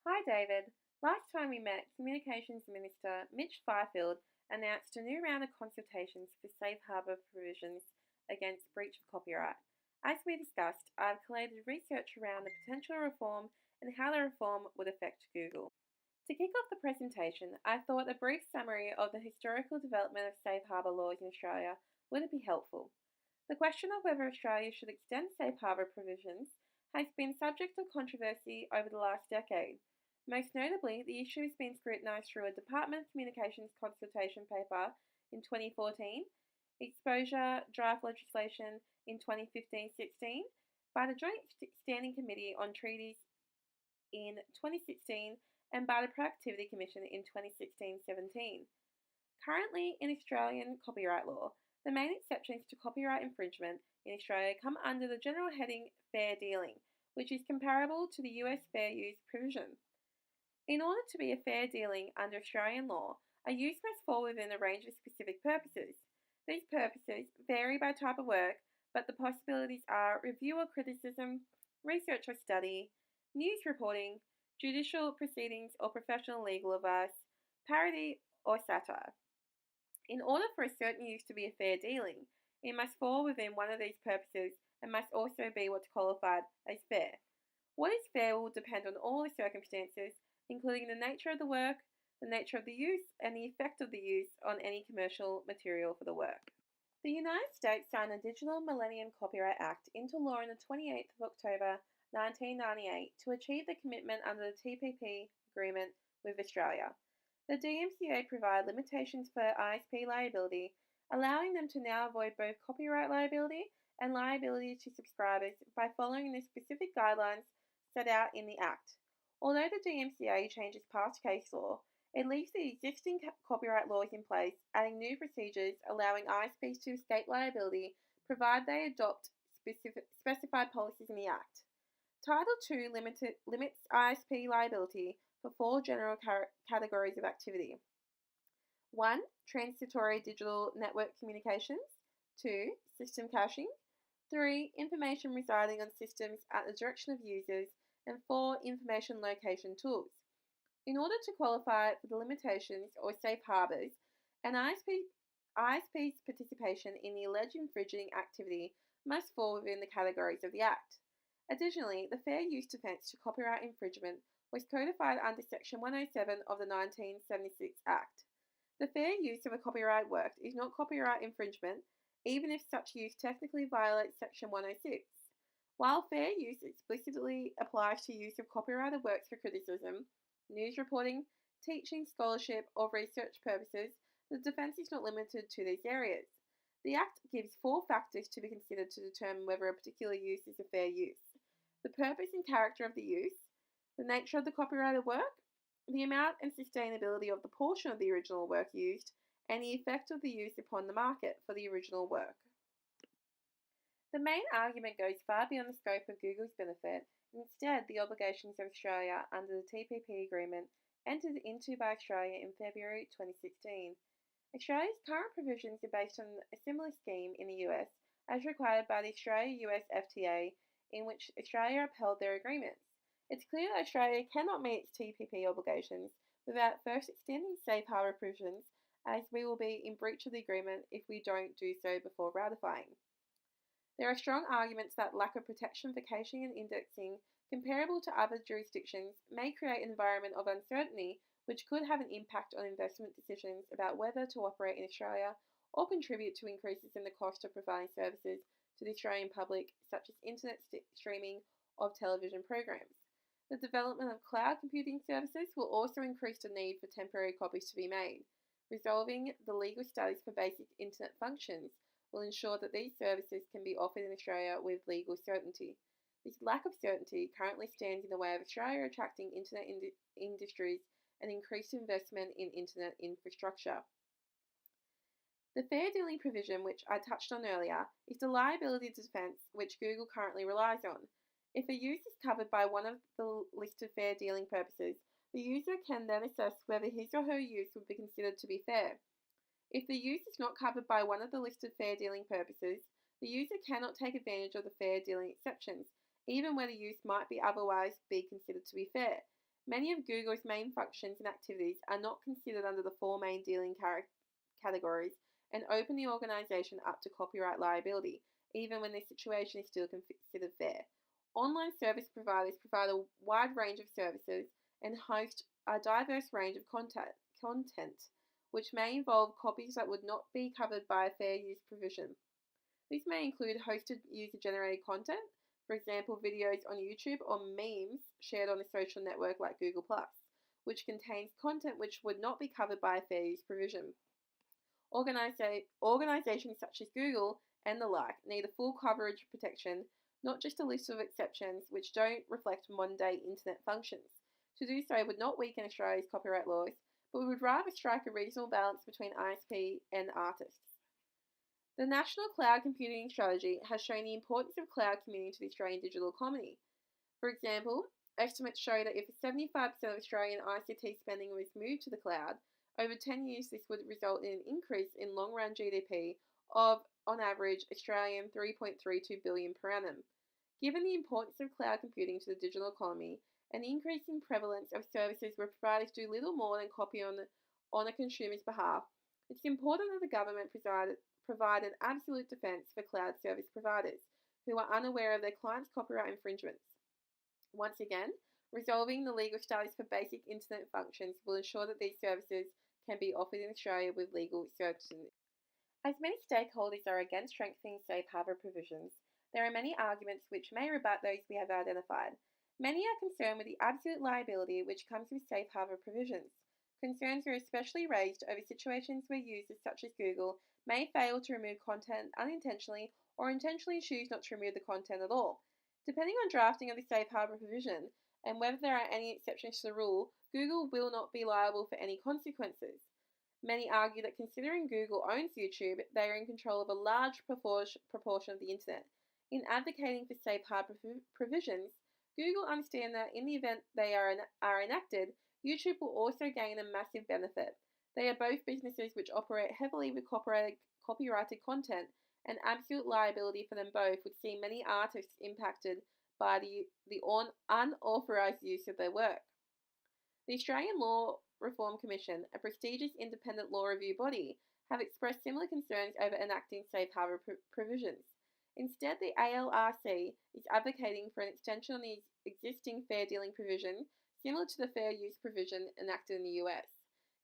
Hi David. Last time we met, Communications Minister Mitch Fifield announced a new round of consultations for safe harbour provisions against breach of copyright. As we discussed, I've collated research around the potential reform and how the reform would affect Google. To kick off the presentation, I thought a brief summary of the historical development of safe harbour laws in Australia would be helpful. The question of whether Australia should extend safe harbour provisions has been subject of controversy over the last decade. Most notably, the issue has been scrutinised through a Department of Communications consultation paper in 2014, exposure draft legislation in 2015-16, by the Joint Standing Committee on Treaties in 2016, and by the Productivity Commission in 2016-17. Currently, in Australian copyright law, the main exceptions to copyright infringement in Australia come under the general heading fair dealing, which is comparable to the US fair use provision. In order to be a fair dealing under Australian law, a use must fall within a range of specific purposes. These purposes vary by type of work, but the possibilities are review or criticism, research or study, news reporting, judicial proceedings or professional legal advice, parody or satire. In order for a certain use to be a fair dealing, it must fall within one of these purposes and must also be what's qualified as fair. What is fair will depend on all the circumstances, including the nature of the work, the nature of the use, and the effect of the use on any commercial material for the work. The United States signed the Digital Millennium Copyright Act into law on the 28th of October 1998 to achieve the commitment under the TPP agreement with Australia. The DMCA provide limitations for ISP liability, allowing them to now avoid both copyright liability and liability to subscribers by following the specific guidelines set out in the Act. Although the DMCA changes past case law, it leaves the existing copyright laws in place, adding new procedures allowing ISPs to escape liability, provided they adopt specified policies in the Act. Title II limits ISP liability for four general categories of activity. 1. Transitory digital network communications. 2. System caching. 3. Information residing on systems at the direction of users. And 4. Information location tools. In order to qualify for the limitations or safe harbours, an ISP's participation in the alleged infringing activity must fall within the categories of the Act. Additionally, the fair use defence to copyright infringement was codified under Section 107 of the 1976 Act. The fair use of a copyright work is not copyright infringement, even if such use technically violates Section 106. While fair use explicitly applies to use of copyrighted works for criticism, news reporting, teaching, scholarship, or research purposes, the defence is not limited to these areas. The Act gives four factors to be considered to determine whether a particular use is a fair use: the purpose and character of the use, the nature of the copyrighted work, the amount and sustainability of the portion of the original work used, and the effect of the use upon the market for the original work. The main argument goes far beyond the scope of Google's benefit, and instead the obligations of Australia under the TPP agreement entered into by Australia in February 2016. Australia's current provisions are based on a similar scheme in the US as required by the Australia-US FTA, in which Australia upheld their agreements. It's clear that Australia cannot meet its TPP obligations without first extending safe harbour provisions, as we will be in breach of the agreement if we don't do so before ratifying. There are strong arguments that lack of protection for caching and indexing, comparable to other jurisdictions, may create an environment of uncertainty which could have an impact on investment decisions about whether to operate in Australia or contribute to increases in the cost of providing services to the Australian public, such as internet streaming of television programs. The development of cloud computing services will also increase the need for temporary copies to be made. Resolving the legal status for basic internet functions will ensure that these services can be offered in Australia with legal certainty. This lack of certainty currently stands in the way of Australia attracting internet industries and increased investment in internet infrastructure. The fair dealing provision, which I touched on earlier, is the liability defence which Google currently relies on. If a use is covered by one of the listed fair dealing purposes, the user can then assess whether his or her use would be considered to be fair. If the use is not covered by one of the listed fair dealing purposes, the user cannot take advantage of the fair dealing exceptions, even where the use might be otherwise be considered to be fair. Many of Google's main functions and activities are not considered under the four main dealing categories and open the organisation up to copyright liability, even when their situation is still considered fair. Online service providers provide a wide range of services and host a diverse range of content, which may involve copies that would not be covered by a fair use provision. These may include hosted user-generated content, for example videos on YouTube, or memes shared on a social network like Google+, which contains content which would not be covered by a fair use provision. Organisations such as Google and the like need a full coverage protection, not just a list of exceptions which don't reflect modern-day internet functions. To do so would not weaken Australia's copyright laws, but would rather strike a reasonable balance between ISP and artists. The National Cloud Computing Strategy has shown the importance of cloud computing to the Australian digital economy. For example, estimates show that if 75% of Australian ICT spending was moved to the cloud, over 10 years this would result in an increase in long-run GDP of, on average, Australian 3.32 billion per annum. Given the importance of cloud computing to the digital economy and the increasing prevalence of services where providers do little more than copy on a consumer's behalf, it's important that the government provide an absolute defence for cloud service providers who are unaware of their clients' copyright infringements. Once again, resolving the legal status for basic internet functions will ensure that these services can be offered in Australia with legal certainty. As many stakeholders are against strengthening safe harbour provisions, there are many arguments which may rebut those we have identified. Many are concerned with the absolute liability which comes with safe harbour provisions. Concerns are especially raised over situations where users such as Google may fail to remove content unintentionally or intentionally choose not to remove the content at all. Depending on drafting of the safe harbour provision and whether there are any exceptions to the rule, Google will not be liable for any consequences. Many argue that considering Google owns YouTube, they are in control of a large proportion of the internet. In advocating for safe harbour provisions, Google understand that in the event they are enacted, YouTube will also gain a massive benefit. They are both businesses which operate heavily with copyrighted content, and absolute liability for them both would see many artists impacted by the unauthorised use of their work. The Australian Law Reform Commission, a prestigious independent law review body, have expressed similar concerns over enacting safe harbour provisions. Instead, the ALRC is advocating for an extension on the existing fair dealing provision, similar to the fair use provision enacted in the US.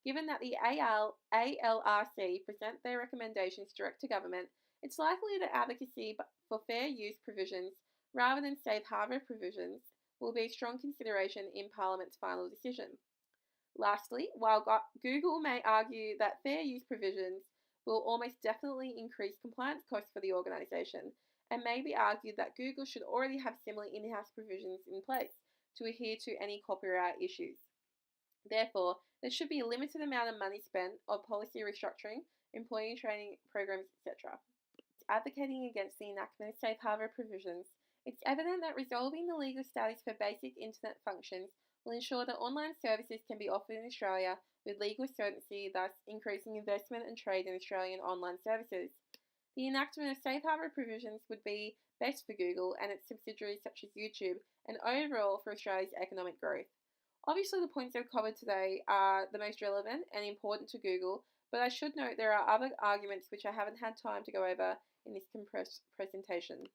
Given that the ALRC present their recommendations direct to government, it's likely that advocacy for fair use provisions rather than safe harbour provisions will be a strong consideration in Parliament's final decision. Lastly, while Google may argue that fair use provisions will almost definitely increase compliance costs for the organisation, and may be argued that Google should already have similar in-house provisions in place to adhere to any copyright issues. Therefore, there should be a limited amount of money spent on policy restructuring, employee training programs, etc. Advocating against the enactment of safe harbour provisions, it's evident that resolving the legal status for basic internet functions will ensure that online services can be offered in Australia with legal certainty, thus increasing investment and trade in Australian online services. The enactment of safe harbour provisions would be best for Google and its subsidiaries such as YouTube, and overall for Australia's economic growth. Obviously, the points I've covered today are the most relevant and important to Google, but I should note there are other arguments which I haven't had time to go over in this compressed presentation.